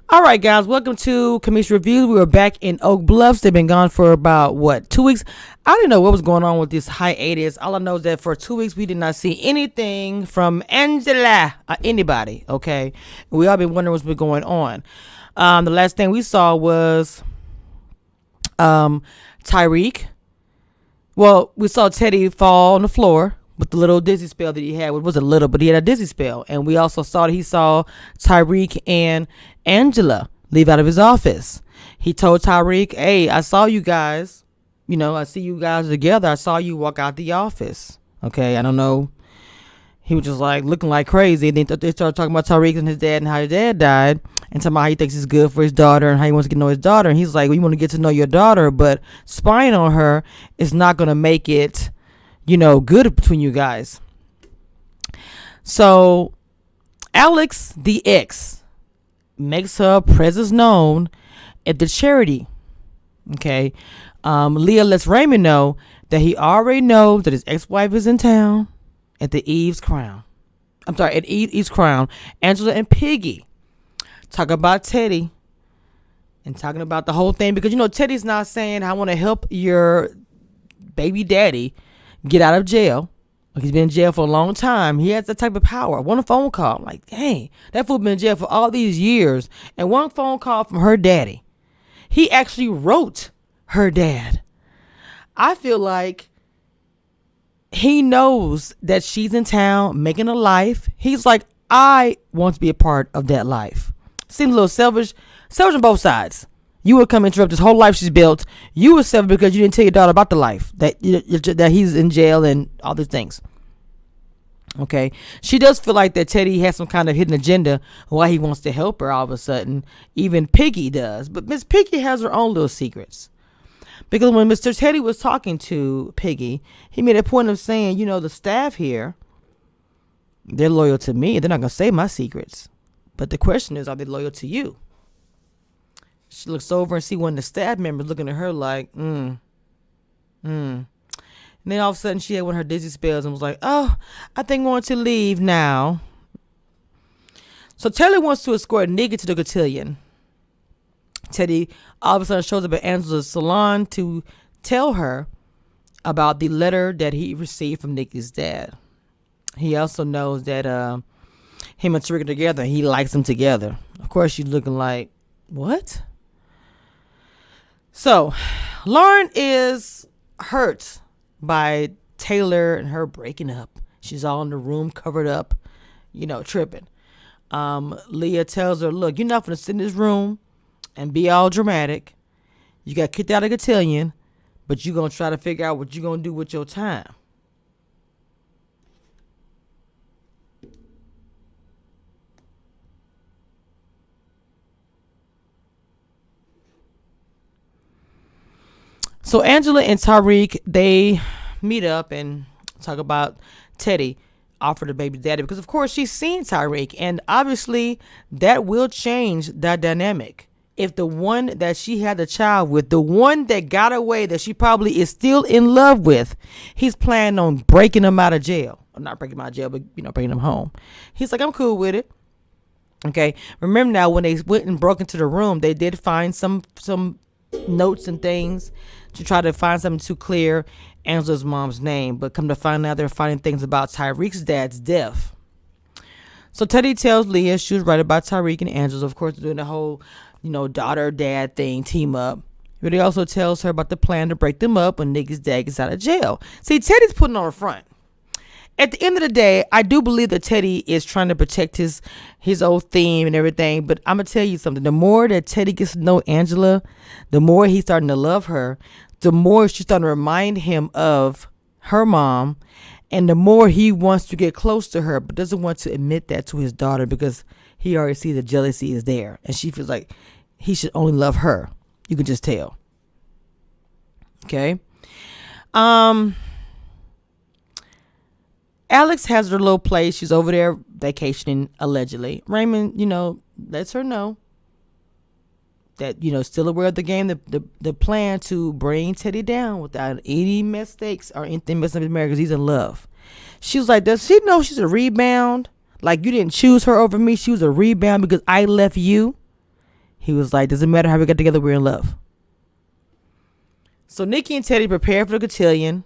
All right, guys, welcome to Kamisha Reviews. We are back in Oak Bluffs. They've been gone for about, 2 weeks? I didn't know what was going on with this hiatus. All I know is that for 2 weeks, we did not see anything from Angela or anybody, okay? We all been wondering what's been going on. The last thing we saw was Tyreek. Well, we saw Teddy fall on the floor with the little dizzy spell that he had. It wasn't little, but he had a dizzy spell. And we also saw that he saw Tyreek and Angela leave out of his office. He told Tyreek, hey, I saw you guys. I see you guys together. I saw you walk out the office. Okay, I don't know. He was just like looking like crazy. And then they started talking about Tyreek and his dad and how his dad died. And talking about how he thinks it's good for his daughter and how he wants to get to know his daughter. And he's like, well, you want to get to know your daughter, but spying on her is not going to make it good between you guys. So Alex, the ex, makes her presence known at the charity. Okay. Leah lets Raymond know that he already knows that his ex-wife is in town at the Eve's Crown. At Eve's Crown. Angela and Piggy talk about Teddy and talking about the whole thing because, Teddy's not saying, I want to help your baby daddy get out of jail. He's been in jail for a long time. He has that type of power. One phone call. I'm like, dang, that fool been in jail for all these years. And one phone call from her daddy. He actually wrote her dad. I feel like he knows that she's in town making a life. He's like, I want to be a part of that life. Seems a little selfish. Selfish on both sides. You would come interrupt this whole life she's built. You were selfish because you didn't tell your daughter about the life that he's in jail and all these things. Okay, she does feel like that Teddy has some kind of hidden agenda why he wants to help her all of a sudden. Even Piggy does, but Miss Piggy has her own little secrets. Because when Mr. Teddy was talking to Piggy, he made a point of saying, the staff here, they're loyal to me. They're not gonna say my secrets, but the question is, are they loyal to you? She looks over and see one of the staff members looking at her like, And then all of a sudden she had one of her dizzy spells and was like, oh, I think I'm going to leave now. So Teddy wants to escort Nikki to the cotillion. Teddy all of a sudden shows up at Angela's salon to tell her about the letter that he received from Nikki's dad. He also knows that him and Tariq are together. He likes them together. Of course, she's looking like, what? So, Lauren is hurt by Taylor and her breaking up. She's all in the room, covered up, tripping. Leah tells her, look, you're not going to sit in this room and be all dramatic. You got kicked out of the cotillion, but you're going to try to figure out what you're going to do with your time. So Angela and Tyreek, they meet up and talk about Teddy offered a baby daddy because, of course, she's seen Tyreek. And obviously, that will change that dynamic. If the one that she had a child with, the one that got away that she probably is still in love with, he's planning on breaking him out of jail. Or not breaking him out of jail, but, bringing him home. He's like, I'm cool with it. Okay. Remember now, when they went and broke into the room, they did find some notes and things to try to find something to clear Angela's mom's name, but come to find out they're finding things about Tyreek's dad's death. So Teddy tells Leah she was right about Tyreek and Angela, of course, doing the whole, daughter dad thing, team up. But he also tells her about the plan to break them up when Nikki's dad gets out of jail. See, Teddy's putting on a front. At the end of the day, I do believe that Teddy is trying to protect his old theme and everything. But I'm going to tell you something. The more that Teddy gets to know Angela, the more he's starting to love her, the more she's starting to remind him of her mom, and the more he wants to get close to her, but doesn't want to admit that to his daughter because he already sees the jealousy is there. And she feels like he should only love her. You can just tell. Okay. Alex has her little place. She's over there vacationing, allegedly. Raymond, lets her know that, still aware of the game, the plan to bring Teddy down without any mistakes or anything messing up his marriage because he's in love. She was like, does she know she's a rebound? Like, you didn't choose her over me. She was a rebound because I left you. He was like, doesn't matter how we got together, we're in love. So Nikki and Teddy prepare for the cotillion.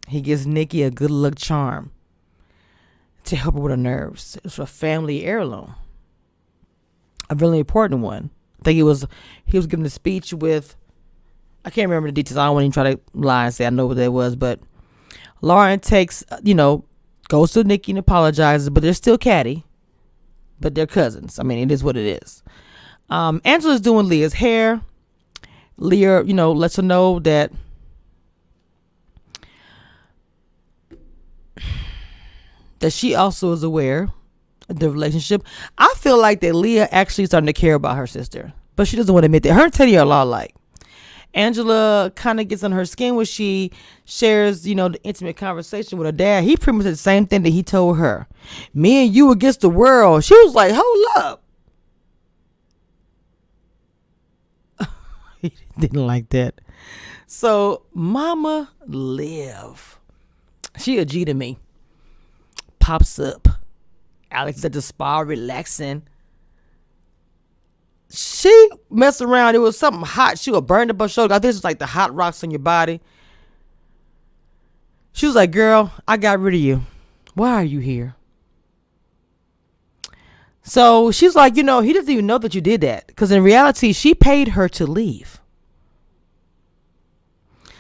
He gives Nikki a good luck charm to help her with her nerves. It's a family heirloom, a really important one. I think he was giving a speech with, I can't remember the details. I don't want to try to lie and say I know what that was, but Lauren takes, goes to Nikki and apologizes, but they're still catty, but they're cousins. I mean, it is what it is. Angela's doing Leah's hair. Leah, lets her know that she also is aware of the relationship. I feel like that Leah actually starting to care about her sister, but she doesn't want to admit that. Her and Teddy are a lot alike. Angela kind of gets on her skin when she shares, the intimate conversation with her dad. He pretty much said the same thing that he told her. Me and you against the world. She was like, hold up. He didn't like that. So Mama Liv, she a G to me, pops up. Alex is at the spa relaxing. She messed around. It was something hot. She was burned up her shoulder. I think it's like the hot rocks on your body. She was like, girl, I got rid of you. Why are you here? So she's like, he doesn't even know that you did that. Because in reality, she paid her to leave.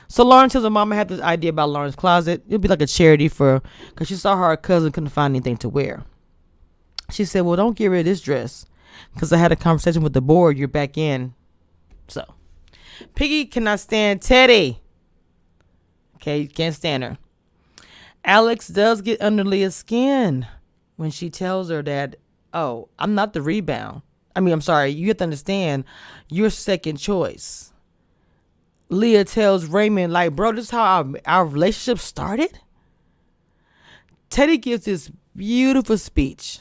So Lauren tells her mama had this idea about Lauren's closet. It'd be like a charity because she saw her cousin couldn't find anything to wear. She said, well, don't get rid of this dress. Because I had a conversation with the board. You're back in. So Piggy cannot stand Teddy. Okay, you can't stand her. Alex does get under Leah's skin when she tells her that, oh, I'm not the rebound. I'm sorry. You have to understand, you're second choice. Leah tells Raymond, like, bro, this is how our relationship started. Teddy gives this beautiful speech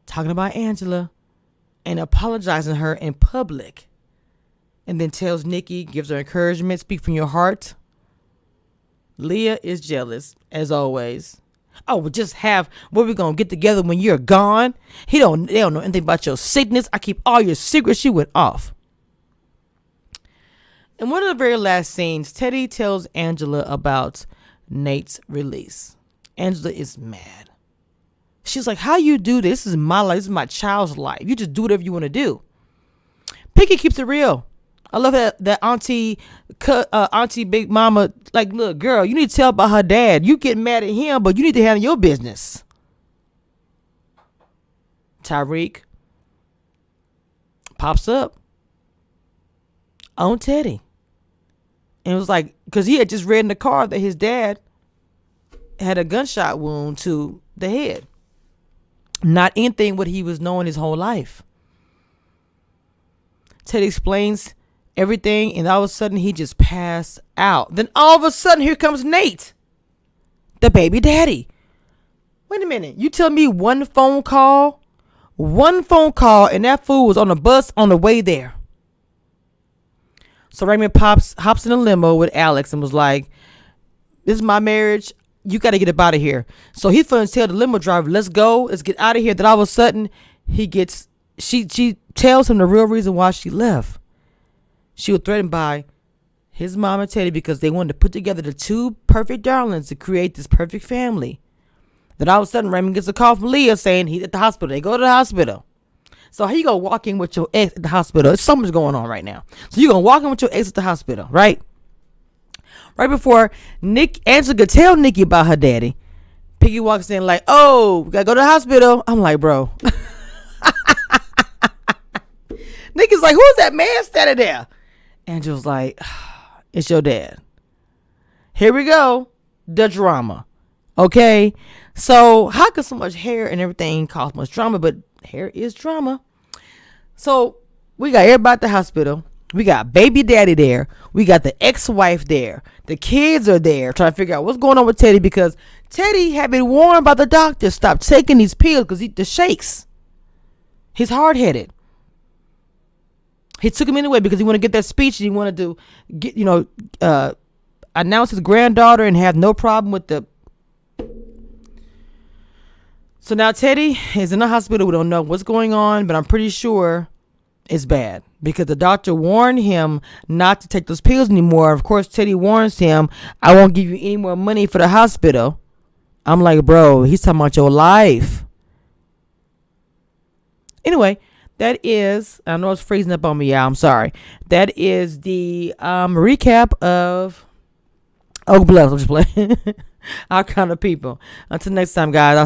talking about Angela and apologizing her in public. And then tells Nikki, gives her encouragement, speak from your heart. Leah is jealous, as always. Oh, we're going to get together when you're gone. They don't know anything about your sickness. I keep all your secrets. She went off. In one of the very last scenes, Teddy tells Angela about Nate's release. Angela is mad. She's like, how you do this? This is my life. This is my child's life. You just do whatever you want to do. Piggy keeps it real. I love that auntie Big Mama, like, look, girl, you need to tell about her dad. You get mad at him, but you need to handle your business. Tyreek pops up on Teddy. And it was like, because he had just read in the car that his dad had a gunshot wound to the head. Not anything what he was knowing his whole life. Teddy explains everything, and all of a sudden he just passed out. Then all of a sudden here comes Nate, the baby daddy. Wait a minute. You tell me one phone call, and that fool was on the bus on the way there. So Raymond hops in a limo with Alex and was like, this is my marriage. You got to get up out of here. So he's going to tell the limo driver, let's go. Let's get out of here. Then all of a sudden she tells him the real reason why she left. She was threatened by his mom and Teddy because they wanted to put together the two perfect darlings to create this perfect family. Then all of a sudden Raymond gets a call from Leah saying he's at the hospital. They go to the hospital. So how you gonna walk in with your ex at the hospital? Something's going on right now. So you're gonna walk in with your ex at the hospital, right? Right before Angela could tell Nikki about her daddy, Piggy walks in like, oh, we gotta go to the hospital. I'm like, bro. Nikki's like, who's that man standing there? Angela's like, it's your dad. Here we go. The drama. Okay. So how could so much hair and everything cause much drama? But hair is drama. So we got everybody at the hospital. We got baby daddy there. We got the ex-wife there. The kids are there trying to figure out what's going on with Teddy because Teddy had been warned by the doctor, stop taking these pills because the shakes. He's hard-headed. He took him anyway because he wanted to get that speech and he wanted to get, announce his granddaughter and have no problem with the. So now Teddy is in the hospital. We don't know what's going on, but I'm pretty sure It's bad because the doctor warned him not to take those pills anymore. Of course, Teddy warns him, I won't give you any more money for the hospital. I'm like, bro, he's talking about your life. Anyway, that is, I know it's freezing up on me, y'all. I'm sorry. That is the recap of Oak Bluff. I'm just playing. Our kind of people. Until next time, guys. I'll see